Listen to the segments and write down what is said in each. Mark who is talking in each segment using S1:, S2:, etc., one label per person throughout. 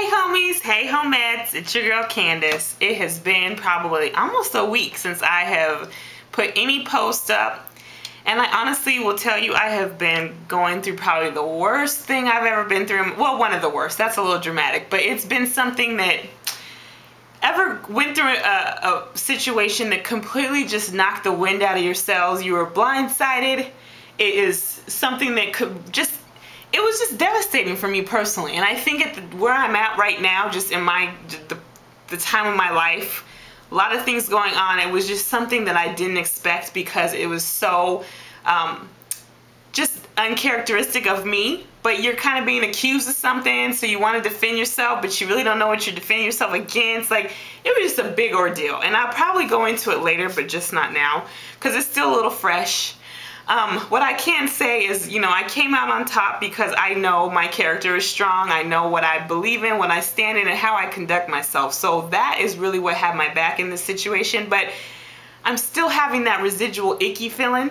S1: Hey homies, hey homettes, it's your girl Candace. It has been probably almost a week since I have put any post up, and I honestly will tell you I have been going through probably the worst thing I've ever been through. Well, one of the worst, that's a little dramatic, but it's been something that ever went through a situation that completely just knocked the wind out of your sails. You were blindsided. It is something that it was just devastating for me personally. And I think where I'm at right now, just in the time of my life, a lot of things going on, it was just something that I didn't expect because it was so just uncharacteristic of me. But you're kind of being accused of something, so you want to defend yourself, but you really don't know what you're defending yourself against. Like, it was just a big ordeal. And I'll probably go into it later, but just not now, because it's still a little fresh. What I can say is, I came out on top because I know my character is strong. I know what I believe in, what I stand in, and how I conduct myself. So that is really what had my back in this situation. But I'm still having that residual icky feeling.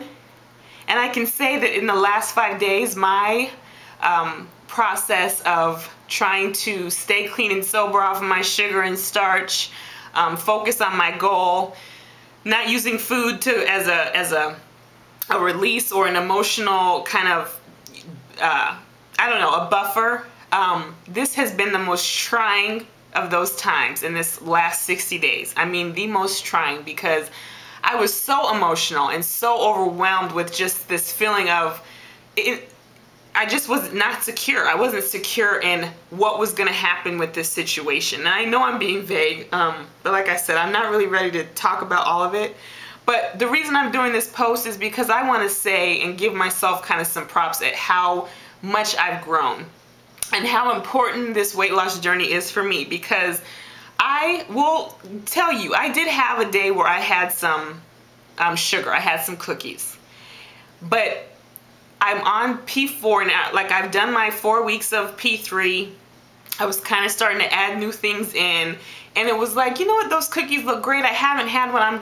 S1: And I can say that in the last 5 days, my process of trying to stay clean and sober off of my sugar and starch, focus on my goal, not using food as a release or an emotional kind of, I don't know, a buffer. This has been the most trying of those times in this last 60 days. I mean, the most trying, because I was so emotional and so overwhelmed with just this feeling of I just was not secure. I wasn't secure in what was going to happen with this situation. And I know I'm being vague, but like I said, I'm not really ready to talk about all of it. But the reason I'm doing this post is because I want to say and give myself kind of some props at how much I've grown and how important this weight loss journey is for me. Because I will tell you, I did have a day where I had some sugar. I had some cookies. But I'm on P4 now. Like, I've done my 4 weeks of P3. I was kind of starting to add new things in. And it was like, you know what, those cookies look great. I haven't had one. I'm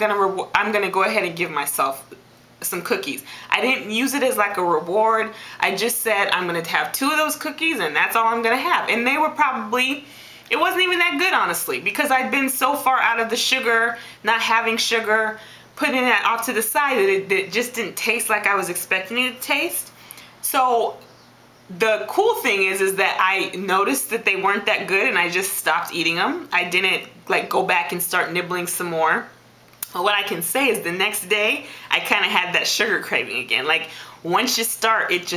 S1: gonna go ahead and give myself some cookies. I didn't use it as like a reward. I just said I'm gonna have 2 of those cookies and that's all I'm gonna have. And they were probably, it wasn't even that good, honestly, because I'd been so far out of the sugar, not having sugar, putting that off to the side that it just didn't taste like I was expecting it to taste. So the cool thing is that I noticed that they weren't that good and I just stopped eating them. I didn't like go back and start nibbling some more. But what I can say is the next day I kind of had that sugar craving again. Like, once you start, it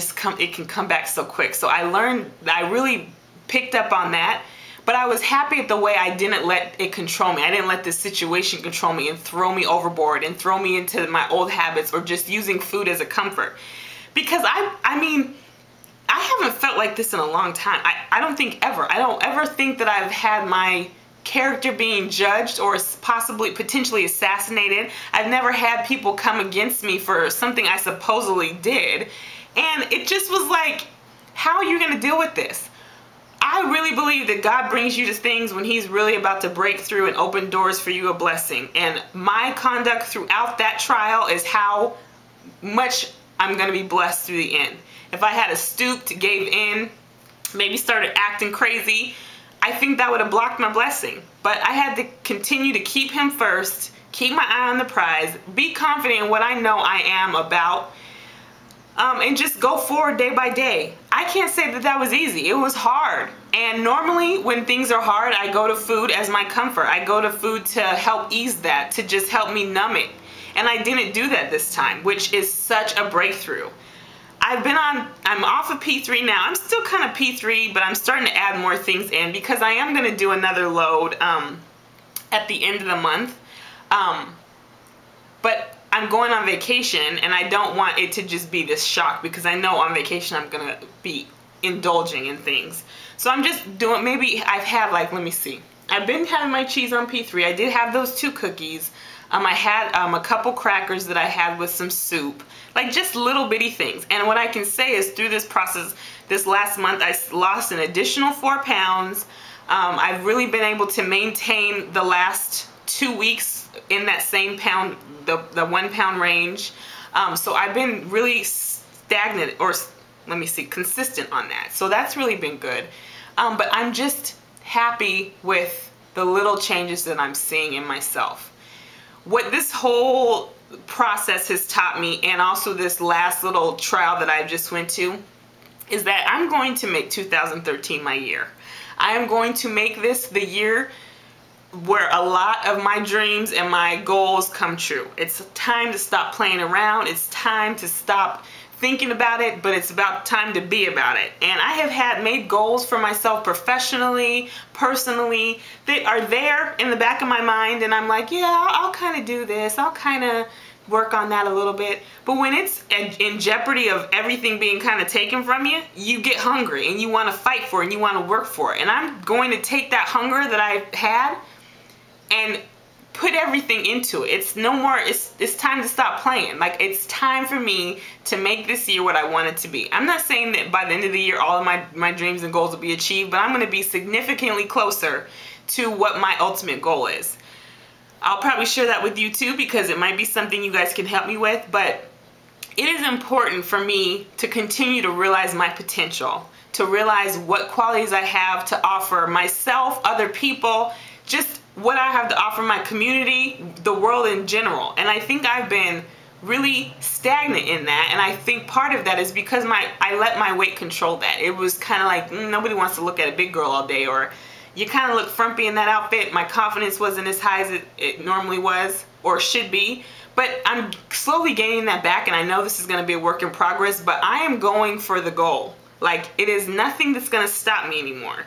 S1: can come back so quick. So I learned, I really picked up on that. But I was happy at the way I didn't let it control me. I didn't let this situation control me and throw me overboard and throw me into my old habits or just using food as a comfort. Because I mean, I haven't felt like this in a long time. I don't think ever. I don't ever think that I've had my character being judged or potentially assassinated. I've never had people come against me for something I supposedly did. And it just was like, how are you going to deal with this? I really believe that God brings you to things when He's really about to break through and open doors for you, a blessing. And my conduct throughout that trial is how much I'm going to be blessed through the end. If I had stooped, gave in, maybe started acting crazy, I think that would have blocked my blessing. But I had to continue to keep Him first, keep my eye on the prize, be confident in what I know I am about, and just go forward day by day. I can't say that that was easy. It was hard. And normally when things are hard, I go to food as my comfort. I go to food to help ease that, to just help me numb it. And I didn't do that this time, which is such a breakthrough. I'm off of P3 now. I'm still kind of P3, but I'm starting to add more things in because I am going to do another load at the end of the month. But I'm going on vacation and I don't want it to just be this shock, because I know on vacation I'm going to be indulging in things. So I'm just doing, maybe I've had like, let me see. I've been having my cheese on P3. I did have those 2 cookies. I had a couple crackers that I had with some soup, like just little bitty things. And what I can say is through this process, this last month, I lost an additional 4 pounds. I've really been able to maintain the last 2 weeks in that same pound, the 1 pound range. So I've been really stagnant, or let me see, consistent on that. So that's really been good. But I'm just happy with the little changes that I'm seeing in myself. What this whole process has taught me, and also this last little trial that I just went to, is that I'm going to make 2013 my year. I am going to make this the year where a lot of my dreams and my goals come true. It's time to stop playing around. It's time to stop thinking about it, but it's about time to be about it. And I have made goals for myself professionally, personally, that are there in the back of my mind, and I'm like, yeah, I'll kind of do this. I'll kind of work on that a little bit. But when it's in jeopardy of everything being kind of taken from you, you get hungry and you want to fight for it and you want to work for it. And I'm going to take that hunger that I've had and put everything into it. It's no more, it's time to stop playing. Like, it's time for me to make this year what I want it to be. I'm not saying that by the end of the year all of my dreams and goals will be achieved, but I'm going to be significantly closer to what my ultimate goal is. I'll probably share that with you too, because it might be something you guys can help me with, but it is important for me to continue to realize my potential, to realize what qualities I have to offer myself, other people, just what I have to offer my community, the world in general. And I think I've been really stagnant in that, and I think part of that is because I let my weight control that. It was kind of like, nobody wants to look at a big girl all day, or you kind of look frumpy in that outfit. My confidence wasn't as high as it normally was or should be. But I'm slowly gaining that back, and I know this is going to be a work in progress, but I am going for the goal. Like, it is nothing that's going to stop me anymore.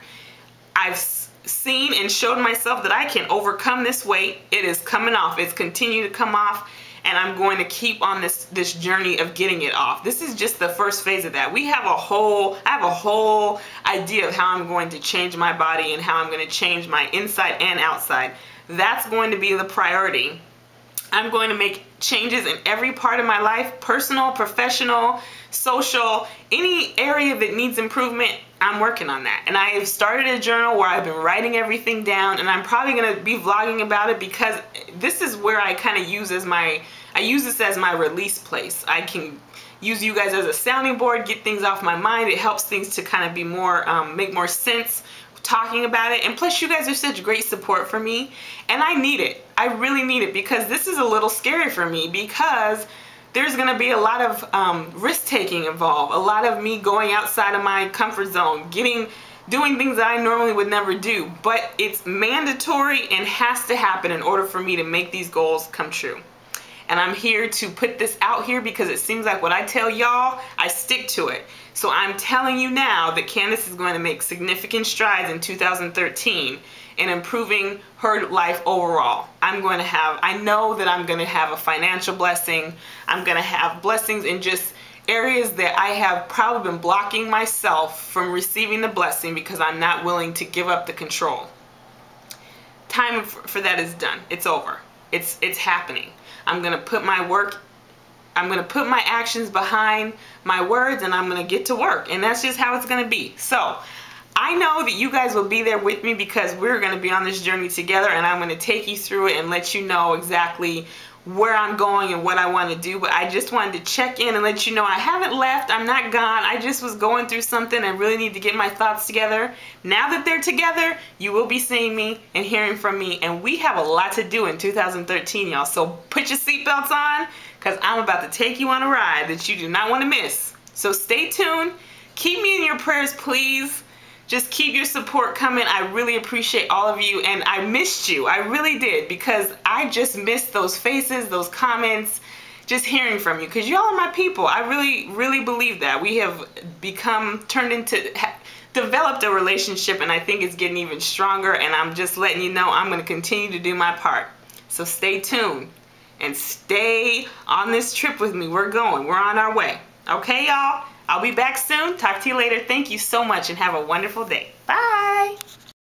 S1: I've seen and showed myself that I can overcome this weight. It is coming off. It's continuing to come off, and I'm going to keep on this journey of getting it off. This is just the first phase of that. I have a whole idea of how I'm going to change my body and how I'm going to change my inside and outside. That's going to be the priority. I'm going to make changes in every part of my life, personal, professional, social, any area that needs improvement. I'm working on that. And I have started a journal where I've been writing everything down, and I'm probably going to be vlogging about it, because this is where I kind of use this as my release place. I can use you guys as a sounding board, get things off my mind. It helps things to kind of be more, make more sense talking about it. And plus, you guys are such great support for me, and I need it. I really need it, because this is a little scary for me, because there's going to be a lot of risk-taking involved, a lot of me going outside of my comfort zone, doing things that I normally would never do. But it's mandatory and has to happen in order for me to make these goals come true. And I'm here to put this out here because it seems like what I tell y'all, I stick to it. So I'm telling you now that Candace is going to make significant strides in 2013 in improving her life overall. I know that I'm going to have a financial blessing. I'm going to have blessings in just areas that I have probably been blocking myself from receiving the blessing because I'm not willing to give up the control. Time for that is done. It's over. It's happening. I'm going to put my actions behind my words, and I'm going to get to work. And that's just how it's going to be. So I know that you guys will be there with me, because we're going to be on this journey together, and I'm going to take you through it and let you know exactly where I'm going and what I want to do. But I just wanted to check in and let you know I haven't left. I'm not gone. I just was going through something and really need to get my thoughts together. Now that they're together, you will be seeing me and hearing from me, and we have a lot to do in 2013, y'all. So put your seatbelts on, because I'm about to take you on a ride that you do not want to miss. So stay tuned. Keep me in your prayers, please. Just keep your support coming. I really appreciate all of you, and I missed you. I really did, because I just missed those faces, those comments, just hearing from you, because y'all are my people. I really, really believe that. We have developed a relationship, and I think it's getting even stronger, and I'm just letting you know I'm going to continue to do my part. So stay tuned and stay on this trip with me. We're on our way. Okay, y'all? I'll be back soon. Talk to you later. Thank you so much, and have a wonderful day. Bye.